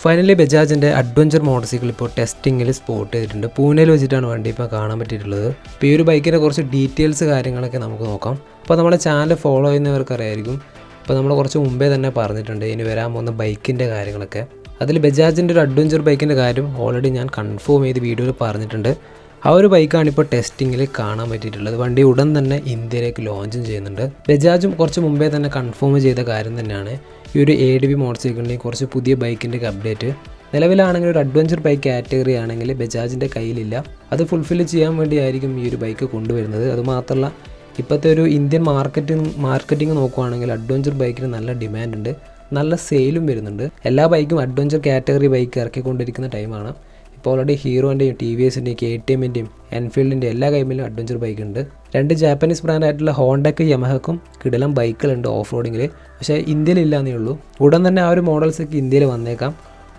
Finally ബജാജിൻ്റെ adventure motor cycle ഇപ്പോൾ ടെസ്റ്റിങ്ങിൽ spot ചെയ്തിട്ടുണ്ട്. പൂനെയിൽ വെച്ചിട്ടാണ് വണ്ടി ഇപ്പോൾ കാണാൻ പറ്റിയിട്ടുള്ളത്. ഇപ്പോൾ ഈ ഒരു ബൈക്കിൻ്റെ കുറച്ച് ഡീറ്റെയിൽസ് കാര്യങ്ങളൊക്കെ നമുക്ക് നോക്കാം. അപ്പോൾ നമ്മുടെ ചാനൽ ഫോളോ ചെയ്യുന്നവർക്ക് അറിയായിരിക്കും. ഇപ്പോൾ നമ്മൾ കുറച്ച് മുമ്പേ തന്നെ പറഞ്ഞിട്ടുണ്ട് ഇനി വരാൻ പോകുന്ന ബൈക്കിൻ്റെ കാര്യങ്ങളൊക്കെ. അതിൽ ബജാജിൻ്റെ ഒരു അഡ്വഞ്ചർ ബൈക്കിൻ്റെ കാര്യം ഓൾറെഡി ഞാൻ കൺഫേം ചെയ്ത് വീഡിയോയിൽ പറഞ്ഞിട്ടുണ്ട്. ആ ഒരു ബൈക്കാണ് ഇപ്പോൾ ടെസ്റ്റിങ്ങിൽ കാണാൻ പറ്റിയിട്ടുള്ളത്. വണ്ടി ഉടൻ തന്നെ ഇന്ത്യയിലേക്ക് ലോഞ്ചും ചെയ്യുന്നുണ്ട്. ബജാജും കുറച്ച് മുമ്പേ തന്നെ കൺഫേം ചെയ്ത കാര്യം തന്നെയാണ് ഈ ഒരു ADV മോട്ടോർ സൈക്കിളിൻ്റെയും കുറച്ച് പുതിയ ബൈക്കിൻ്റെ അപ്ഡേറ്റ്. നിലവിലാണെങ്കിൽ ഒരു അഡ്വഞ്ചർ ബൈക്ക് കാറ്റഗറി ആണെങ്കിൽ ബജാജിൻ്റെ കയ്യിലില്ല. അത് ഫുൾഫിൽ ചെയ്യാൻ വേണ്ടിയായിരിക്കും ഈ ഒരു ബൈക്ക് കൊണ്ടുവരുന്നത്. അതുമാത്രമല്ല ഇപ്പോഴത്തെ ഒരു ഇന്ത്യൻ മാർക്കറ്റിംഗ് നോക്കുകയാണെങ്കിൽ അഡ്വഞ്ചർ ബൈക്കിന് നല്ല ഡിമാൻഡ് ഉണ്ട്, നല്ല സെയിലും വരുന്നുണ്ട്. എല്ലാ ബൈക്കും അഡ്വഞ്ചർ കാറ്റഗറി ബൈക്ക് ഇറക്കിക്കൊണ്ടിരിക്കുന്ന ടൈമാണ്. ഇപ്പോൾ ഓൾറെഡി ഹീറോൻ്റെയും TVSൻ്റെയും KTMൻ്റെയും എൻഫീൽഡിൻ്റെ എല്ലാ കൈമിലും അഡ്വഞ്ചർ ബൈക്ക് ഉണ്ട്. 2 ജാപ്പനീസ് ബ്രാൻഡായിട്ടുള്ള ഹോണ്ടയ്ക്കും യമഹക്കും കിടിലം ബൈക്കുകളുണ്ട് ഓഫ് റോഡിങ്ങിൽ. പക്ഷേ ഇന്ത്യയിലില്ലാന്നേ ഉള്ളൂ. ഉടൻ തന്നെ ആ ഒരു മോഡൽസൊക്കെ ഇന്ത്യയിൽ വന്നേക്കാം.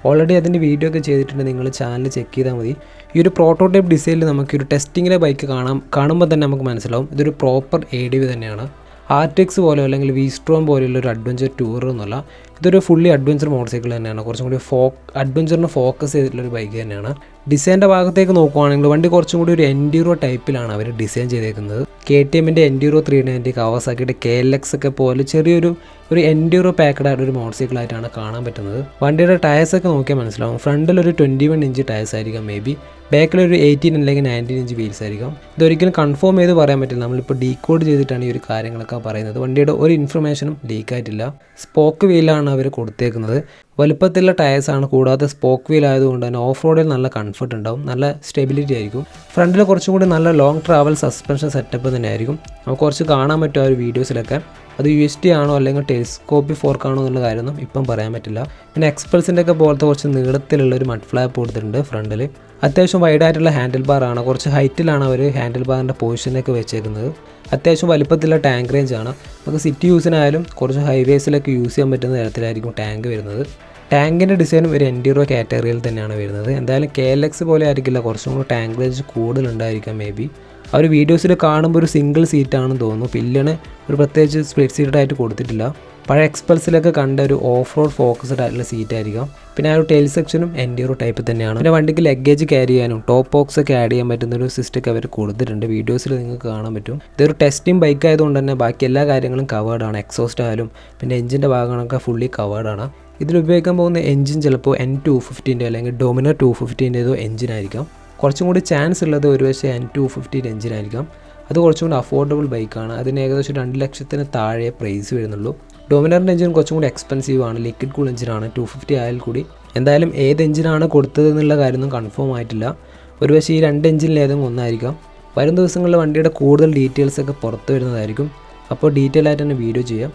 ഓൾറെഡി അതിൻ്റെ വീഡിയോ ഒക്കെ ചെയ്തിട്ടുണ്ട്, നിങ്ങൾ ചാനൽ ചെക്ക് ചെയ്താൽ മതി. ഈ ഒരു പ്രോട്ടോടൈപ്പ് ഡിസൈനിൽ നമുക്കൊരു ടെസ്റ്റിങ്ങിലെ ബൈക്ക് കാണുമ്പോൾ തന്നെ നമുക്ക് മനസ്സിലാവും ഇതൊരു പ്രോപ്പർ ADV തന്നെയാണ്. RTX പോലെ അല്ലെങ്കിൽ V-Strom പോലെയുള്ള ഒരു അഡ്വഞ്ചർ ടൂറർ എന്നല്ല, ഇതൊരു ഫുള്ളി അഡ്വഞ്ചർ മോട്ടോർ സൈക്കിൾ തന്നെയാണ്. കുറച്ചും കൂടി അഡ്വഞ്ചറിന് ഫോക്കസ് ചെയ്തിട്ടുള്ളൊരു ബൈക്ക് തന്നെയാണ്. ഡിസൈൻ്റെ ഭാഗത്തേക്ക് നോക്കുകയാണെങ്കിൽ വണ്ടി കുറച്ചും കൂടി ഒരു എൻഡ്യൂറോ ടൈപ്പിലാണ് അവർ ഡിസൈൻ ചെയ്തേക്കുന്നത്. KTMൻ്റെ എൻഡ്യൂറോ 390, കവാസാക്കിയുടെ KLX ഒക്കെ പോലെ ചെറിയൊരു എൻഡ്യൂറോ പാക്കഡ് ആയിട്ട് ഒരു മോട്ടോർ സൈക്കിളായിട്ടാണ് കാണാൻ പറ്റുന്നത്. വണ്ടിയുടെ ടയർസൊക്കെ നോക്കിയാൽ മനസ്സിലാവും. ഫ്രണ്ടിൽ ഒരു 21 ഇഞ്ച് ടയർസ് ആയിരിക്കാം, മേ ബി ബാക്കിലൊരു 18 അല്ലെങ്കിൽ 19 ഇഞ്ച് വീൽസ് ആയിരിക്കും. ഇതൊരിക്കലും കൺഫേം ചെയ്ത് പറയാൻ പറ്റില്ല. നമ്മളിപ്പോൾ ഡീകോഡ് ചെയ്തിട്ടാണ് ഈ ഒരു കാര്യങ്ങളൊക്കെ പറയുന്നത്. വണ്ടിയുടെ ഒരു ഇൻഫർമേഷനും ലീക്കായിട്ടില്ല. സ്പോക്ക് വീലാണ് അവർ കൊടുത്തേക്കുന്നത്. വലുപ്പത്തിലുള്ള ടയേഴ്സാണ്, കൂടാതെ സ്പോക്ക് വീൽ ആയതുകൊണ്ട് തന്നെ ഓഫ് റോഡിൽ നല്ല കംഫർട്ട് ഉണ്ടാവും, നല്ല സ്റ്റെബിലിറ്റി ആയിരിക്കും. ഫ്രണ്ടിൽ കുറച്ചും കൂടി നല്ല ലോങ് ട്രാവൽ സസ്പെൻഷൻ സെറ്റപ്പ് തന്നെ ആയിരിക്കും. നമുക്ക് കുറച്ച് കാണാൻ പറ്റും ആ ഒരു വീഡിയോസിലൊക്കെ. അത് UST ആണോ അല്ലെങ്കിൽ ടെലിസ്കോപ്പിക് ഫോർക്കാണോ എന്നുള്ള കാര്യമൊന്നും ഇപ്പം പറയാൻ പറ്റില്ല. പിന്നെ എക്സ്പൾസിൻ്റെ ഒക്കെ പോലത്തെ കുറച്ച് നീളത്തിലുള്ള ഒരു മഡ് ഫ്ലാപ്പ് കൊടുത്തിട്ടുണ്ട് ഫ്രണ്ടിൽ. അത്യാവശ്യം വൈഡായിട്ടുള്ള ഹാൻഡിൽ ബാറാണ്, കുറച്ച് ഹൈറ്റിലാണ് അവർ ഹാൻഡിൽ ബാറിൻ്റെ പൊസിഷനൊക്കെ വെച്ചേക്കുന്നത്. അത്യാവശ്യം വലിപ്പത്തിലുള്ള ടാങ്ക് റേഞ്ചാണ്. നമുക്ക് സിറ്റി യൂസിനായാലും കുറച്ച് ഹൈവേസിലൊക്കെ യൂസ് ചെയ്യാൻ പറ്റുന്ന തരത്തിലായിരിക്കും ടാങ്ക് വരുന്നത്. ടാങ്കിൻ്റെ ഡിസൈനും ഒരു എൻഡ്യൂറോ കാറ്റഗറിയിൽ തന്നെയാണ് വരുന്നത്. എന്തായാലും KLX പോലെ ആയിരിക്കില്ല, കുറച്ചും കൂടി ടാങ്ക് റേഞ്ച് കൂടുതലുണ്ടായിരിക്കാം മേ ബി. ആ ഒരു വീഡിയോസിൽ കാണുമ്പോൾ ഒരു സിംഗിൾ സീറ്റാണെന്ന് തോന്നുന്നു. പില്ലിന് ഒരു പ്രത്യേകിച്ച് സ്പ്ലിറ്റ് സീറ്റായിട്ട് കൊടുത്തിട്ടില്ല. പഴയ എക്സ്പൾസിലൊക്കെ കണ്ട ഒരു ഓഫ് റോഡ് ഫോക്കസ്ഡ് ആയിട്ടുള്ള സീറ്റായിരിക്കാം. പിന്നെ ആ ഒരു ടെയിൽ സെക്ഷനും എൻഡ്യൂറോ ടൈപ്പ് തന്നെയാണ്. പിന്നെ വണ്ടിക്ക് ലഗേജ് ക്യാരി ചെയ്യാനും ടോപ്പ് ബോക്സ് ഒക്കെ ആഡ് ചെയ്യാൻ പറ്റുന്ന ഒരു സിസ്റ്റമൊക്കെ അവർ കൊടുത്തിട്ടുണ്ട്. വീഡിയോസിൽ നിങ്ങൾക്ക് കാണാൻ പറ്റും. ഇതൊരു ടെസ്റ്റിംഗ് ബൈക്ക് ആയതുകൊണ്ട് തന്നെ ബാക്കി എല്ലാ കാര്യങ്ങളും കവേർഡാണ്. എക്സോസ്റ്റ് ആയാലും പിന്നെ എഞ്ചിൻ്റെ ഭാഗങ്ങളൊക്കെ ഫുള്ളി കവേർഡാണ്. ഇതിൽ ഉപയോഗിക്കാൻ പോകുന്ന എഞ്ചിൻ ചിലപ്പോൾ N250 അല്ലെങ്കിൽ ഡൊമിനർ 250 എഞ്ചിനായിരിക്കാം. കുറച്ചും കൂടി ചാൻസ് ഉള്ളത് ഒരുപക്ഷെ N250 എഞ്ചിനായിരിക്കാം. അത് കുറച്ചും കൂടി അഫോർഡബിൾ ബൈക്കാണ്. അതിന് ഏകദേശം 2 ലക്ഷത്തിന് താഴെ പ്രൈസ് വരുന്നുള്ളൂ. ഡൊമിനറിൻ്റെ എഞ്ചിൻ കുറച്ചും കൂടി എക്സ്പെൻസീവ് ആണ്, ലിക്വിഡ് കൂൾ എഞ്ചിനാണ്. 250 ആയാൽ കൂടി എന്തായാലും ഏത് എഞ്ചിനാണ് കൊടുത്തതെന്നുള്ള കാര്യമൊന്നും കൺഫേം ആയിട്ടില്ല. ഒരുപക്ഷെ ഈ 2 എഞ്ചിനിൽ ഏതെങ്കിലും ഒന്നായിരിക്കാം. വരും ദിവസങ്ങളിൽ വണ്ടിയുടെ കൂടുതൽ ഡീറ്റെയിൽസൊക്കെ പുറത്ത് വരുന്നതായിരിക്കും. അപ്പോൾ ഡീറ്റെയിൽ ആയിട്ട് തന്നെ വീഡിയോ ചെയ്യാം.